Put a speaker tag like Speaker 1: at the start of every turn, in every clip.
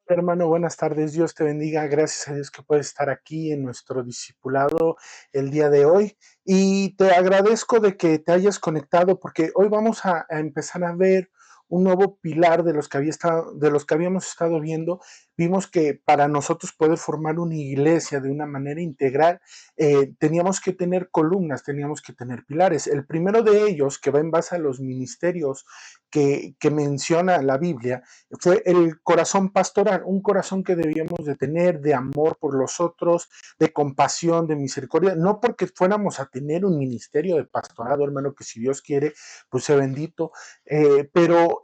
Speaker 1: Hermano, buenas tardes. Dios te bendiga. Gracias a Dios que puedes estar aquí en nuestro discipulado el día de hoy. Y te agradezco de que te hayas conectado porque hoy vamos a empezar a ver un nuevo pilar de los que habíamos estado viendo. Vimos que para nosotros poder formar una iglesia de una manera integral, teníamos que tener columnas, teníamos que tener pilares. El primero de ellos, que va en base a los ministerios que menciona la Biblia, fue el corazón pastoral, un corazón que debíamos de tener de amor por los otros, de compasión, de misericordia, no porque fuéramos a tener un ministerio de pastorado, hermano, que si Dios quiere, pues sea bendito, pero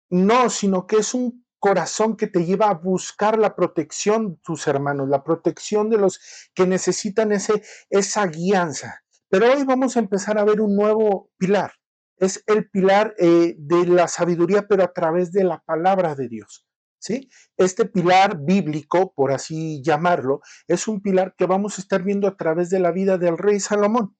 Speaker 1: no, sino que es un corazón que te lleva a buscar la protección de tus hermanos, la protección de los que necesitan esa guianza. Pero hoy vamos a empezar a ver un nuevo pilar. Es el pilar de la sabiduría, pero a través de la palabra de Dios. ¿Sí? Este pilar bíblico, por así llamarlo, es un pilar que vamos a estar viendo a través de la vida del rey Salomón.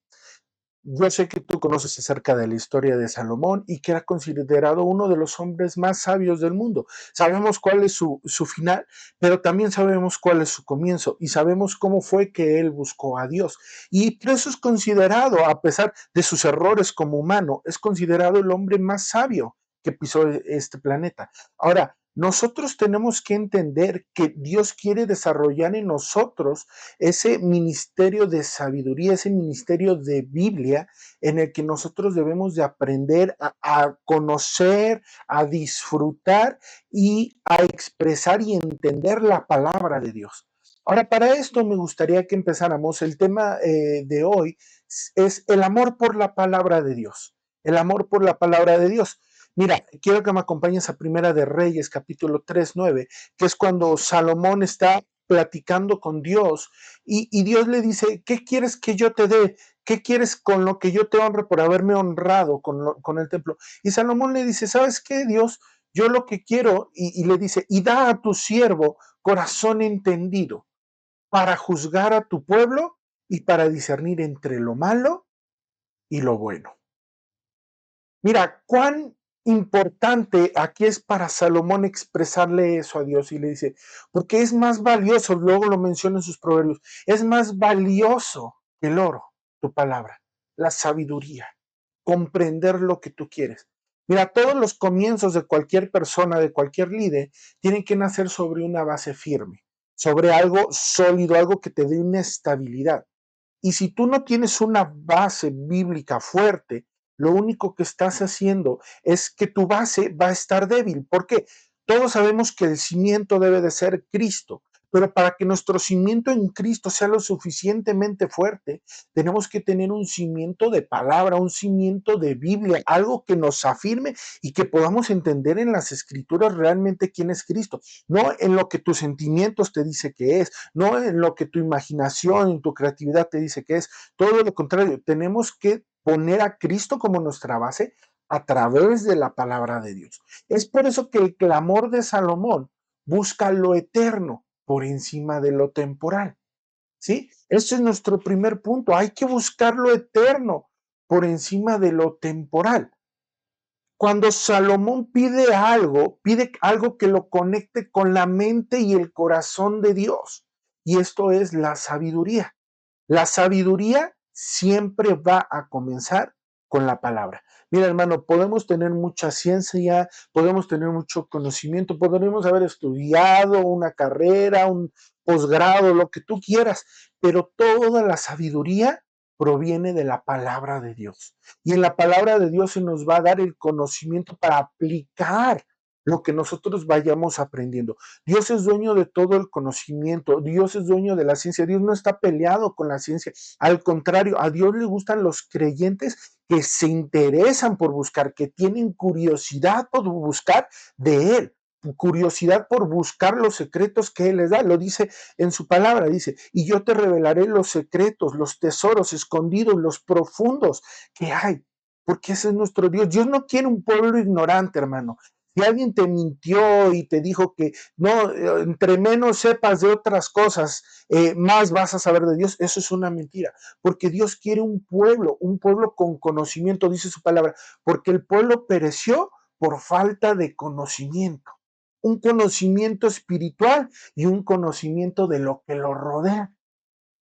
Speaker 1: Yo sé que tú conoces acerca de la historia de Salomón y que era considerado uno de los hombres más sabios del mundo. Sabemos cuál es su final, pero también sabemos cuál es su comienzo y sabemos cómo fue que él buscó a Dios. Y por eso es considerado, a pesar de sus errores como humano, es considerado el hombre más sabio que pisó este planeta. Ahora, nosotros tenemos que entender que Dios quiere desarrollar en nosotros ese ministerio de sabiduría, ese ministerio de Biblia en el que nosotros debemos de aprender a conocer, a disfrutar y a expresar y entender la palabra de Dios. Ahora, para esto me gustaría que empezáramos. El tema de hoy es el amor por la palabra de Dios. El amor por la palabra de Dios. Mira, quiero que me acompañes a Primera de Reyes, capítulo 3:9, que es cuando Salomón está platicando con Dios y Dios le dice, ¿qué quieres que yo te dé? ¿Qué quieres con lo que yo te honre por haberme honrado con el templo? Y Salomón le dice, ¿sabes qué, Dios? Yo lo que quiero, y le dice, y da a tu siervo corazón entendido para juzgar a tu pueblo y para discernir entre lo malo y lo bueno. Mira, cuán importante aquí es para Salomón expresarle eso a Dios y le dice, porque es más valioso, luego lo menciona en sus proverbios, es más valioso que el oro, tu palabra, la sabiduría, comprender lo que tú quieres. Mira, todos los comienzos de cualquier persona, de cualquier líder, tienen que nacer sobre una base firme, sobre algo sólido, algo que te dé una estabilidad. Y si tú no tienes una base bíblica fuerte, lo único que estás haciendo es que tu base va a estar débil. ¿Por qué? Todos sabemos que el cimiento debe de ser Cristo, pero para que nuestro cimiento en Cristo sea lo suficientemente fuerte, tenemos que tener un cimiento de palabra, un cimiento de Biblia, algo que nos afirme y que podamos entender en las escrituras realmente quién es Cristo, no en lo que tus sentimientos te dice que es, no en lo que tu imaginación y tu creatividad te dice que es, todo lo contrario, tenemos que poner a Cristo como nuestra base a través de la palabra de Dios. Es por eso que el clamor de Salomón busca lo eterno por encima de lo temporal. ¿Sí? Ese es nuestro primer punto. Hay que buscar lo eterno por encima de lo temporal. Cuando Salomón pide algo que lo conecte con la mente y el corazón de Dios. Y esto es la sabiduría. La sabiduría siempre va a comenzar con la palabra. Mira, hermano, podemos tener mucha ciencia, podemos tener mucho conocimiento, podremos haber estudiado una carrera, un posgrado, lo que tú quieras, pero toda la sabiduría proviene de la palabra de Dios. Y en la palabra de Dios se nos va a dar el conocimiento para aplicar lo que nosotros vayamos aprendiendo. Dios es dueño de todo el conocimiento, Dios es dueño de la ciencia, Dios no está peleado con la ciencia, al contrario, a Dios le gustan los creyentes que se interesan por buscar, que tienen curiosidad por buscar de Él, curiosidad por buscar los secretos que Él les da, lo dice en su palabra, dice, y yo te revelaré los secretos, los tesoros escondidos, los profundos que hay, porque ese es nuestro Dios. Dios no quiere un pueblo ignorante, hermano. Si alguien te mintió y te dijo que no, entre menos sepas de otras cosas, más vas a saber de Dios, eso es una mentira, porque Dios quiere un pueblo con conocimiento, dice su palabra, porque el pueblo pereció por falta de conocimiento. un conocimiento espiritual y un conocimiento de lo que lo rodea.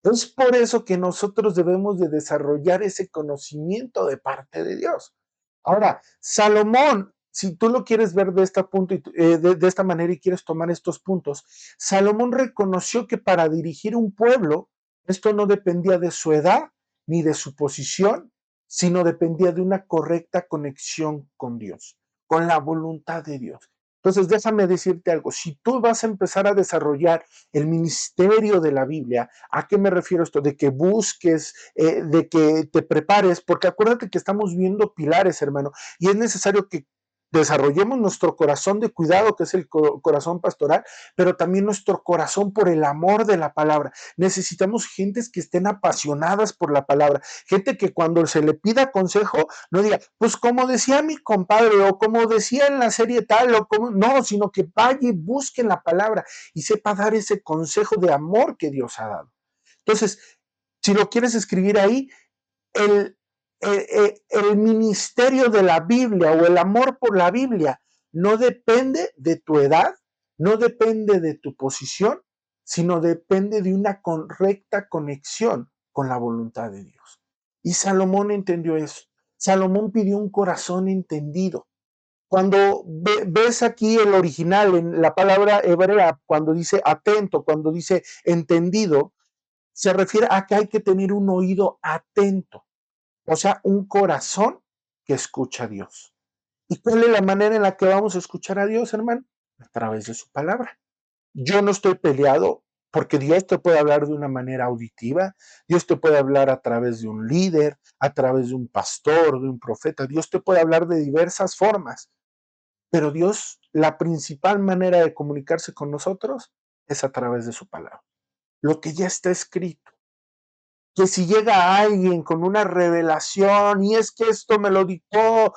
Speaker 1: Es por eso que nosotros debemos de desarrollar ese conocimiento de parte de Dios. Ahora, Salomón, si tú lo quieres ver de esta, punto de esta manera y quieres tomar estos puntos, Salomón reconoció que para dirigir un pueblo, esto no dependía de su edad ni de su posición, sino dependía de una correcta conexión con Dios, con la voluntad de Dios. Entonces, déjame decirte algo, si tú vas a empezar a desarrollar el ministerio de la Biblia, ¿a qué me refiero esto? De que busques, de que te prepares, porque acuérdate que estamos viendo pilares, hermano, y es necesario que desarrollemos nuestro corazón de cuidado, que es el corazón pastoral, pero también nuestro corazón por el amor de la palabra. Necesitamos gentes que estén apasionadas por la palabra, gente que cuando se le pida consejo no diga, pues como decía mi compadre o como decía en la serie tal o como, no, sino que vaya y busque la palabra y sepa dar ese consejo de amor que Dios ha dado. Entonces, si lo quieres escribir ahí, el, el ministerio de la Biblia o el amor por la Biblia no depende de tu edad, no depende de tu posición, sino depende de una correcta conexión con la voluntad de Dios. Y Salomón entendió eso. Salomón pidió un corazón entendido. Cuando ves aquí el original, en la palabra hebrea, cuando dice atento, cuando dice entendido, se refiere a que hay que tener un oído atento, o sea, un corazón que escucha a Dios. ¿Y cuál es la manera en la que vamos a escuchar a Dios, hermano? A través de su palabra. Yo no estoy peleado porque Dios te puede hablar de una manera auditiva, Dios te puede hablar a través de un líder, a través de un pastor, de un profeta, Dios te puede hablar de diversas formas. Pero Dios, la principal manera de comunicarse con nosotros es a través de su palabra. Lo que ya está escrito. Que si llega alguien con una revelación y es que esto me lo dictó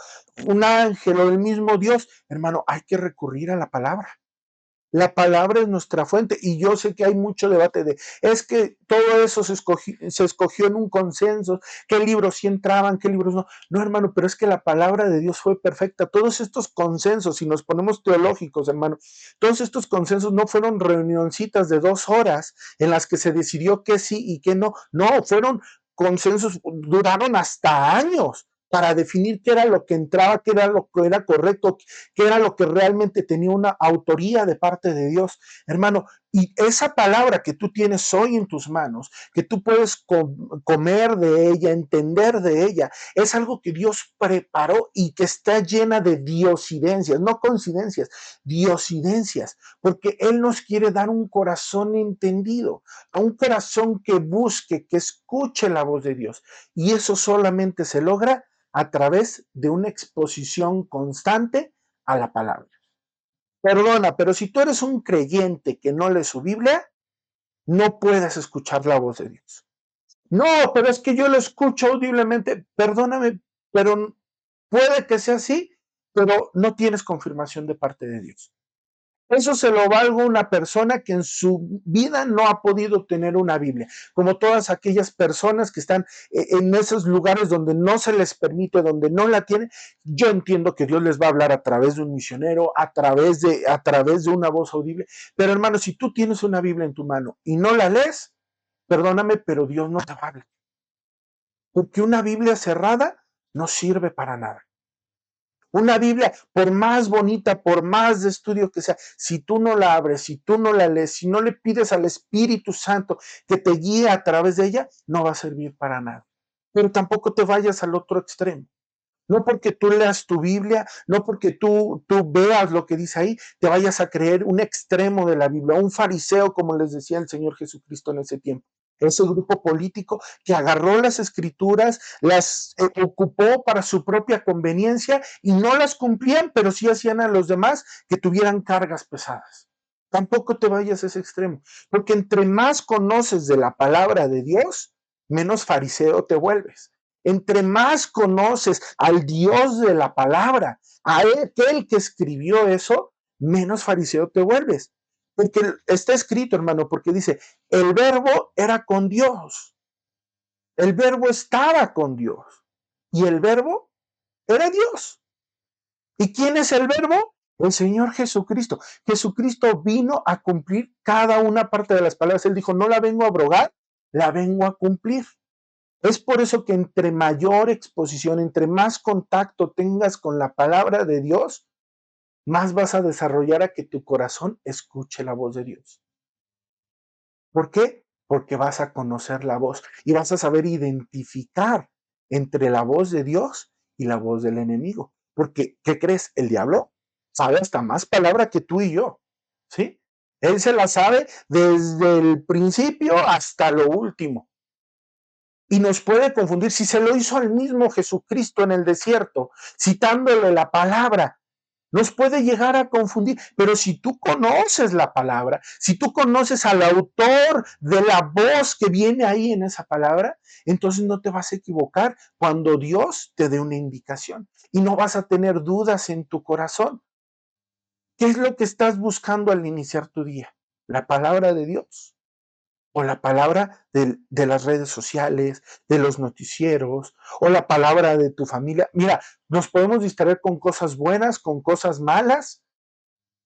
Speaker 1: un ángel o el mismo Dios, hermano, hay que recurrir a la palabra. La palabra es nuestra fuente y yo sé que hay mucho debate de, es que todo eso se escogió en un consenso, qué libros sí entraban, qué libros no. No, hermano, pero es que la palabra de Dios fue perfecta. Todos estos consensos, si nos ponemos teológicos, hermano, todos estos consensos no fueron reunioncitas de 2 horas en las que se decidió que sí y que no. No, fueron consensos, duraron hasta años para definir qué era lo que entraba, qué era lo que era correcto, qué era lo que realmente tenía una autoría de parte de Dios, hermano. Y esa palabra que tú tienes hoy en tus manos, que tú puedes comer de ella, entender de ella, es algo que Dios preparó y que está llena de diosidencias, no coincidencias, diosidencias, porque Él nos quiere dar un corazón entendido, a un corazón que busque, que escuche la voz de Dios. Y eso solamente se logra a través de una exposición constante a la palabra. Perdona, pero si tú eres un creyente que no lee su Biblia, no puedes escuchar la voz de Dios. No, pero es que yo lo escucho audiblemente. Perdóname, pero puede que sea así, pero no tienes confirmación de parte de Dios. Eso se lo valgo a una persona que en su vida no ha podido tener una Biblia, como todas aquellas personas que están en esos lugares donde no se les permite, donde no la tienen. Yo entiendo que Dios les va a hablar a través de un misionero, a través de una voz audible, pero hermano, si tú tienes una Biblia en tu mano y no la lees, perdóname, pero Dios no te va a hablar, porque una Biblia cerrada no sirve para nada. Una Biblia, por más bonita, por más de estudio que sea, si tú no la abres, si tú no la lees, si no le pides al Espíritu Santo que te guíe a través de ella, no va a servir para nada. Pero tampoco te vayas al otro extremo. No porque tú leas tu Biblia, no porque tú veas lo que dice ahí, te vayas a creer un extremo de la Biblia, un fariseo, como les decía el Señor Jesucristo en ese tiempo. Ese grupo político que agarró las escrituras, las ocupó para su propia conveniencia y no las cumplían, pero sí hacían a los demás que tuvieran cargas pesadas. Tampoco te vayas a ese extremo, porque entre más conoces de la palabra de Dios, menos fariseo te vuelves. Entre más conoces al Dios de la palabra, a aquel que escribió eso, menos fariseo te vuelves. Porque está escrito, hermano, porque dice, el verbo era con Dios, el verbo estaba con Dios y el verbo era Dios. ¿Y quién es el verbo? El Señor Jesucristo. Jesucristo vino a cumplir cada una parte de las palabras. Él dijo, no la vengo a abrogar, la vengo a cumplir. Es por eso que entre mayor exposición, entre más contacto tengas con la palabra de Dios, más vas a desarrollar a que tu corazón escuche la voz de Dios. ¿Por qué? Porque vas a conocer la voz y vas a saber identificar entre la voz de Dios y la voz del enemigo. Porque, ¿qué crees? El diablo sabe hasta más palabra que tú y yo, ¿sí? Él se la sabe desde el principio hasta lo último. Y nos puede confundir si se lo hizo al mismo Jesucristo en el desierto, citándole la palabra. Nos puede llegar a confundir, pero si tú conoces la palabra, si tú conoces al autor de la voz que viene ahí en esa palabra, entonces no te vas a equivocar cuando Dios te dé una indicación y no vas a tener dudas en tu corazón. ¿Qué es lo que estás buscando al iniciar tu día? ¿La palabra de Dios? ¿O la palabra de las redes sociales, de los noticieros, o la palabra de tu familia? Mira, nos podemos distraer con cosas buenas, con cosas malas,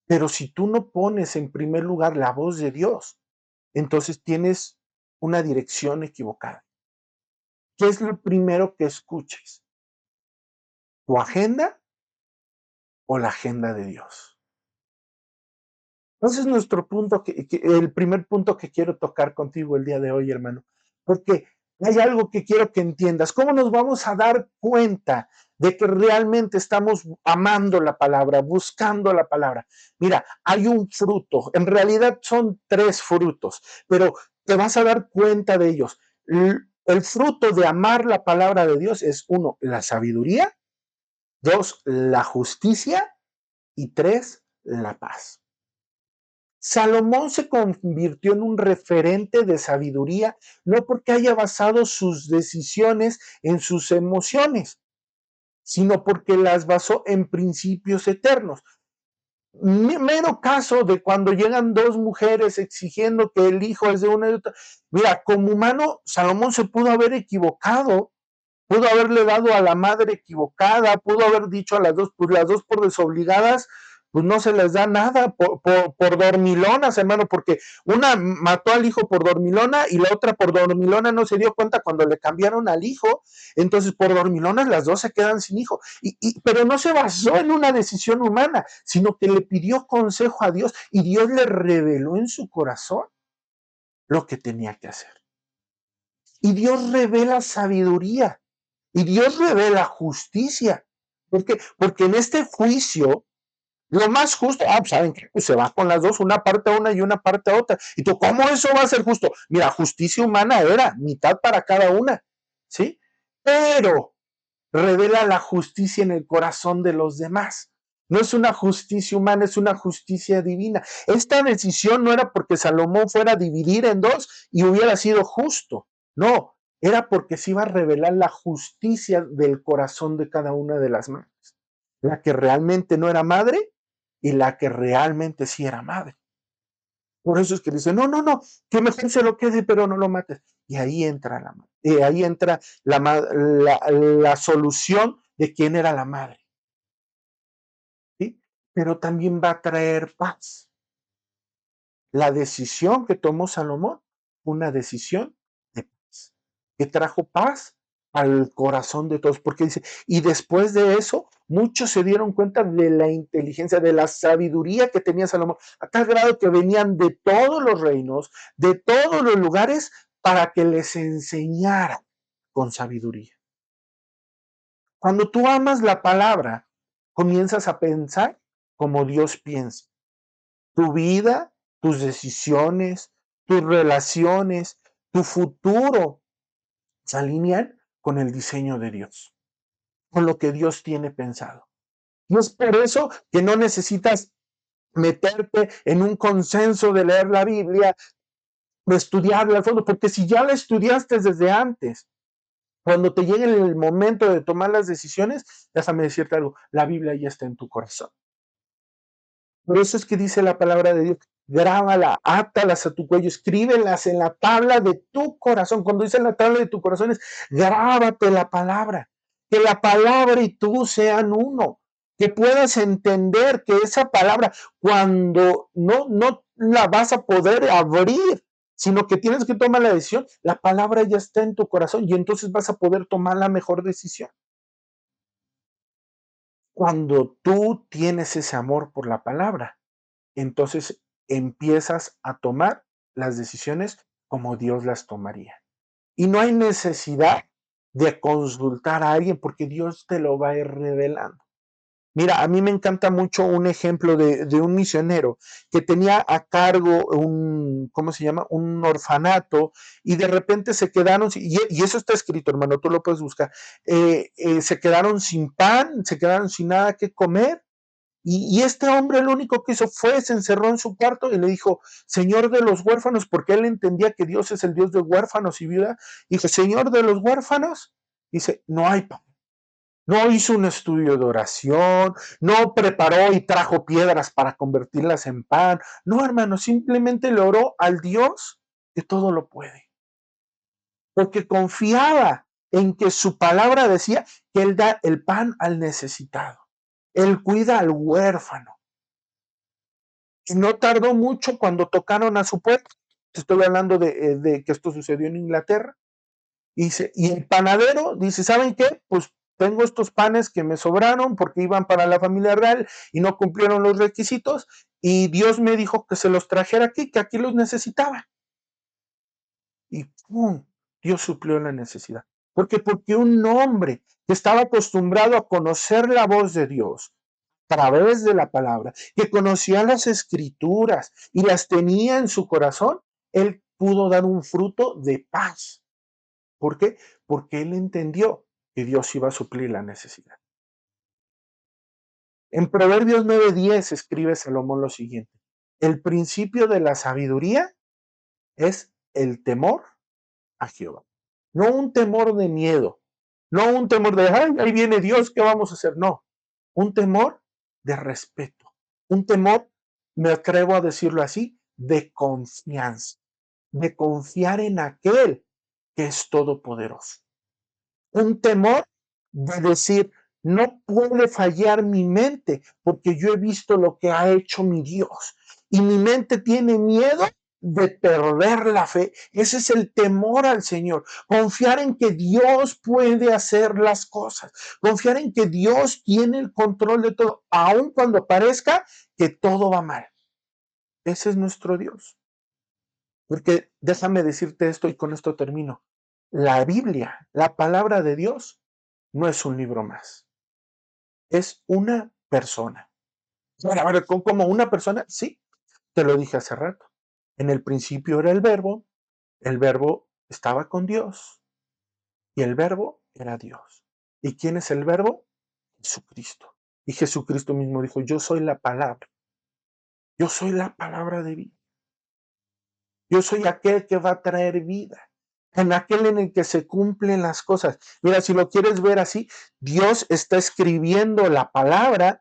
Speaker 1: pero si tú no pones en primer lugar la voz de Dios, entonces tienes una dirección equivocada. ¿Qué es lo primero que escuches? ¿Tu agenda o la agenda de Dios? Ese es nuestro punto, el primer punto que quiero tocar contigo el día de hoy, hermano, porque hay algo que quiero que entiendas. ¿Cómo nos vamos a dar cuenta de que realmente estamos amando la palabra, buscando la palabra? Mira, hay un fruto, en realidad son 3 frutos, pero te vas a dar cuenta de ellos. El fruto de amar la palabra de Dios es 1, la sabiduría; 2, la justicia; y 3, la paz. Salomón se convirtió en un referente de sabiduría, no porque haya basado sus decisiones en sus emociones, sino porque las basó en principios eternos. Mero caso de cuando llegan 2 mujeres exigiendo que el hijo es de una y otra. Mira, como humano, Salomón se pudo haber equivocado, pudo haberle dado a la madre equivocada, pudo haber dicho a las dos, pues las dos por desobligadas, pues no se les da nada por dormilonas, hermano, porque una mató al hijo por dormilona y la otra por dormilona no se dio cuenta cuando le cambiaron al hijo, entonces por dormilonas las dos se quedan sin hijo, pero no se basó en una decisión humana, sino que le pidió consejo a Dios y Dios le reveló en su corazón lo que tenía que hacer. Y Dios revela sabiduría. Y Dios revela justicia. ¿Por qué? Porque en este juicio, lo más justo, pues ¿saben qué? Pues se va con las dos, una parte a una y una parte a otra. Y tú, ¿cómo eso va a ser justo? Mira, justicia humana era mitad para cada una, ¿sí? Pero revela la justicia en el corazón de los demás. No es una justicia humana, es una justicia divina. Esta decisión no era porque Salomón fuera a dividir en dos y hubiera sido justo. No, era porque se iba a revelar la justicia del corazón de cada una de las madres. La que realmente no era madre y la que realmente sí era madre. Por eso es que dice, no, no, no, que mejor se lo quede, pero no lo mates. Y ahí entra la solución de quién era la madre. ¿Sí? Pero también va a traer paz. La decisión que tomó Salomón, una decisión de paz, que trajo paz al corazón de todos, porque dice, y después de eso, muchos se dieron cuenta de la inteligencia, de la sabiduría que tenía Salomón, a tal grado que venían de todos los reinos, de todos los lugares, para que les enseñara con sabiduría. Cuando tú amas la palabra, comienzas a pensar como Dios piensa. Tu vida, tus decisiones, tus relaciones, tu futuro se alinean con el diseño de Dios, con lo que Dios tiene pensado. Y es por eso que no necesitas meterte en un consenso de leer la Biblia, de estudiarla al fondo, porque si ya la estudiaste desde antes, cuando te llegue el momento de tomar las decisiones, déjame decirte algo, la Biblia ya está en tu corazón. Por eso es que dice la palabra de Dios, grábala, átalas a tu cuello, escríbelas en la tabla de tu corazón. Cuando dice en la tabla de tu corazón es, grábate la palabra, que la palabra y tú sean uno, que puedas entender que esa palabra, cuando no la vas a poder abrir, sino que tienes que tomar la decisión, la palabra ya está en tu corazón y entonces vas a poder tomar la mejor decisión. Cuando tú tienes ese amor por la palabra, entonces empiezas a tomar las decisiones como Dios las tomaría. Y no hay necesidad de consultar a alguien porque Dios te lo va a ir revelando. Mira, a mí me encanta mucho un ejemplo de un misionero que tenía a cargo un, ¿cómo se llama? Un orfanato y de repente se quedaron, y eso está escrito, hermano, tú lo puedes buscar, se quedaron sin pan, se quedaron sin nada que comer. Y este hombre lo único que hizo fue, se encerró en su cuarto y le dijo, Señor de los huérfanos, porque él entendía que Dios es el Dios de huérfanos y viuda. Dijo, Señor de los huérfanos, dice, no hay pan. No hizo un estudio de oración, no preparó y trajo piedras para convertirlas en pan. No, hermano, simplemente le oró al Dios que todo lo puede. Porque confiaba en que su palabra decía que Él da el pan al necesitado. Él cuida al huérfano. Y no tardó mucho cuando tocaron a su puerta. Estoy hablando de que esto sucedió en Inglaterra. Y el panadero dice, ¿saben qué? Pues tengo estos panes que me sobraron porque iban para la familia real y no cumplieron los requisitos y Dios me dijo que se los trajera aquí, que aquí los necesitaba. Y ¡pum! Dios suplió la necesidad. Porque un hombre que estaba acostumbrado a conocer la voz de Dios a través de la palabra, que conocía las escrituras y las tenía en su corazón, él pudo dar un fruto de paz. ¿Por qué? Porque él entendió que Dios iba a suplir la necesidad. En Proverbios 9:10 escribe Salomón lo siguiente: el principio de la sabiduría es el temor a Jehová. No un temor de miedo, no un temor de, ay, ahí viene Dios, ¿qué vamos a hacer? No, un temor de respeto, un temor, me atrevo a decirlo así, de confianza, de confiar en aquel que es todopoderoso. Un temor de decir, no puede fallar mi mente porque yo he visto lo que ha hecho mi Dios y mi mente tiene miedo de perder la fe. Ese es el temor al Señor. Confiar en que Dios puede hacer las cosas. Confiar en que Dios tiene el control de todo, aun cuando parezca que todo va mal. Ese es nuestro Dios. Porque déjame decirte esto y con esto termino. La Biblia, la palabra de Dios, no es un libro más. Es una persona. Bueno, a ver, ¿cómo una persona? Sí, te lo dije hace rato. En el principio era el verbo estaba con Dios y el verbo era Dios. ¿Y quién es el verbo? Jesucristo. Y Jesucristo mismo dijo, yo soy la palabra. Yo soy la palabra de vida. Yo soy aquel que va a traer vida. En aquel en el que se cumplen las cosas. Mira, si lo quieres ver así, Dios está escribiendo la palabra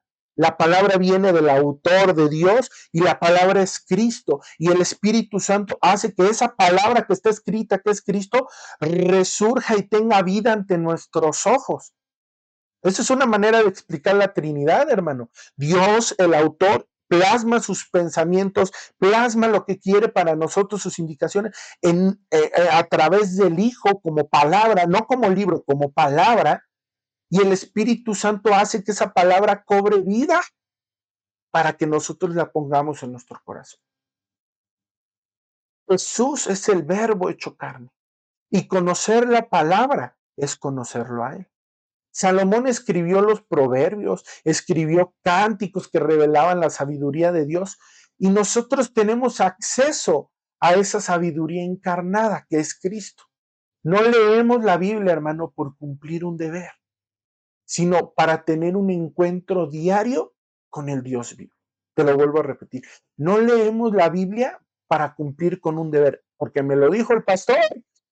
Speaker 1: viene del autor de Dios y la palabra es Cristo. Y el Espíritu Santo hace que esa palabra que está escrita, que es Cristo, resurja y tenga vida ante nuestros ojos. Esa es una manera de explicar la Trinidad, hermano. Dios, el autor, plasma sus pensamientos, plasma lo que quiere para nosotros, sus indicaciones, a través del Hijo como palabra, no como libro, como palabra, y el Espíritu Santo hace que esa palabra cobre vida para que nosotros la pongamos en nuestro corazón. Jesús es el verbo hecho carne, y conocer la palabra es conocerlo a Él. Salomón escribió los proverbios, escribió cánticos que revelaban la sabiduría de Dios y nosotros tenemos acceso a esa sabiduría encarnada que es Cristo. No leemos la Biblia, hermano, por cumplir un deber, sino para tener un encuentro diario con el Dios vivo. Te lo vuelvo a repetir. No leemos la Biblia para cumplir con un deber, porque me lo dijo el pastor,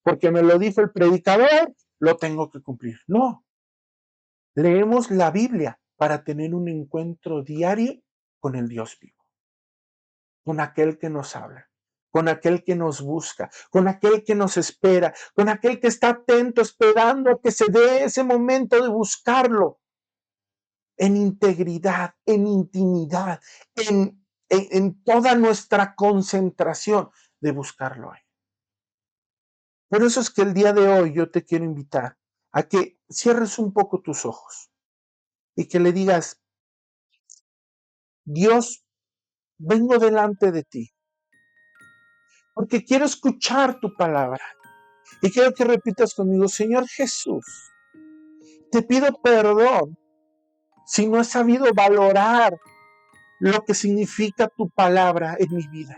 Speaker 1: porque me lo dijo el predicador, lo tengo que cumplir. No, leemos la Biblia para tener un encuentro diario con el Dios vivo, con aquel que nos habla, con aquel que nos busca, con aquel que nos espera, con aquel que está atento esperando a que se dé ese momento de buscarlo. en integridad, en intimidad, en toda nuestra concentración de buscarlo a Él. Por eso es que el día de hoy yo te quiero invitar a que cierres un poco tus ojos y que le digas, Dios, vengo delante de ti, porque quiero escuchar tu palabra. Y quiero que repitas conmigo, Señor Jesús, te pido perdón si no he sabido valorar lo que significa tu palabra en mi vida.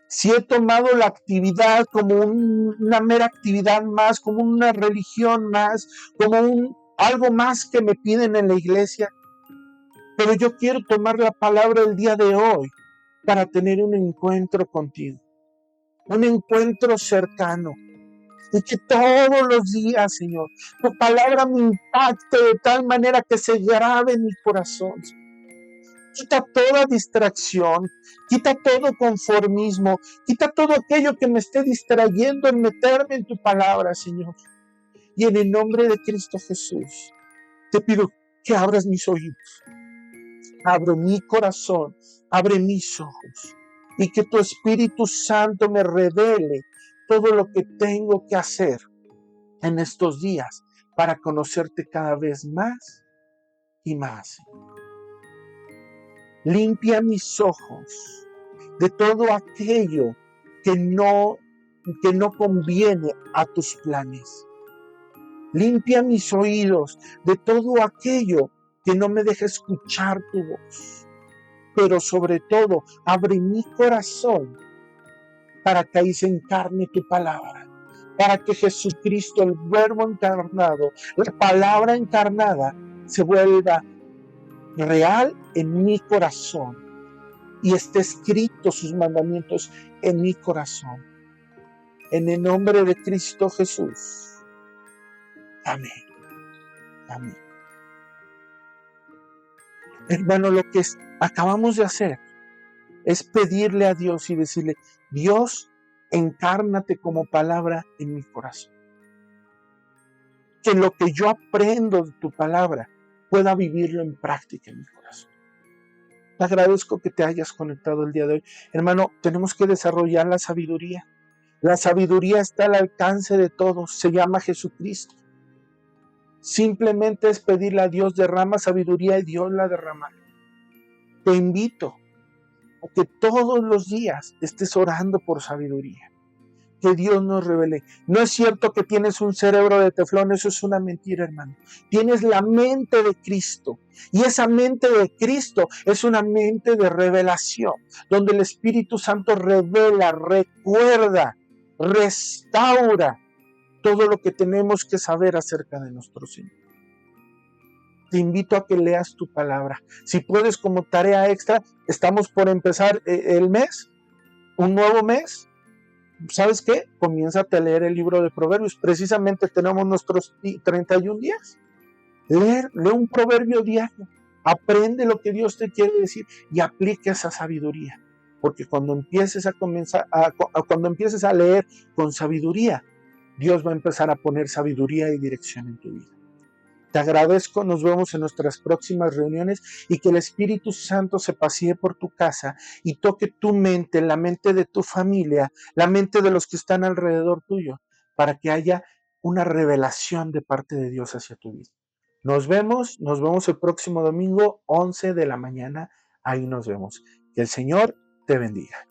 Speaker 1: Si he tomado la actividad como una mera actividad más, como una religión más, como algo más que me piden en la iglesia. Pero yo quiero tomar la palabra el día de hoy para tener un encuentro contigo, un encuentro cercano. Y que todos los días, Señor, tu palabra me impacte de tal manera que se grabe en mi corazón. Quita toda distracción, quita todo conformismo, quita todo aquello que me esté distrayendo en meterme en tu palabra, Señor. Y en el nombre de Cristo Jesús, te pido que abras mis oídos, abro mi corazón, abre mis ojos, y que tu Espíritu Santo me revele todo lo que tengo que hacer en estos días para conocerte cada vez más y más. Limpia mis ojos de todo aquello que no conviene a tus planes. Limpia mis oídos de todo aquello que no me deja escuchar tu voz. Pero sobre todo, abre mi corazón para que ahí se encarne tu palabra. Para que Jesucristo, el Verbo encarnado, la palabra encarnada, se vuelva real en mi corazón y esté escrito sus mandamientos en mi corazón. En el nombre de Cristo Jesús. Amén. Amén. Hermano, lo que acabamos de hacer es pedirle a Dios y decirle, Dios, encárnate como palabra en mi corazón. Que lo que yo aprendo de tu palabra pueda vivirlo en práctica en mi corazón. Te agradezco que te hayas conectado el día de hoy. Hermano, tenemos que desarrollar la sabiduría. La sabiduría está al alcance de todos. Se llama Jesucristo. Simplemente es pedirle a Dios, derrama sabiduría y Dios la derramará. Te invito a que todos los días estés orando por sabiduría. Que Dios nos revele. No es cierto que tienes un cerebro de teflón, eso es una mentira, hermano. Tienes la mente de Cristo. Y esa mente de Cristo es una mente de revelación, donde el Espíritu Santo revela, recuerda, restaura todo lo que tenemos que saber acerca de nuestro Señor. Te invito a que leas tu palabra. Si puedes, como tarea extra, estamos por empezar el mes, un nuevo mes. ¿Sabes qué? Comiénzate a leer el libro de Proverbios. Precisamente tenemos nuestros 31 días. Lee un proverbio diario. Aprende lo que Dios te quiere decir y aplica esa sabiduría. Porque cuando empieces cuando empieces a leer con sabiduría, Dios va a empezar a poner sabiduría y dirección en tu vida. Te agradezco, nos vemos en nuestras próximas reuniones y que el Espíritu Santo se pasee por tu casa y toque tu mente, la mente de tu familia, la mente de los que están alrededor tuyo, para que haya una revelación de parte de Dios hacia tu vida. Nos vemos el próximo domingo, 11 de la mañana, ahí nos vemos. Que el Señor te bendiga.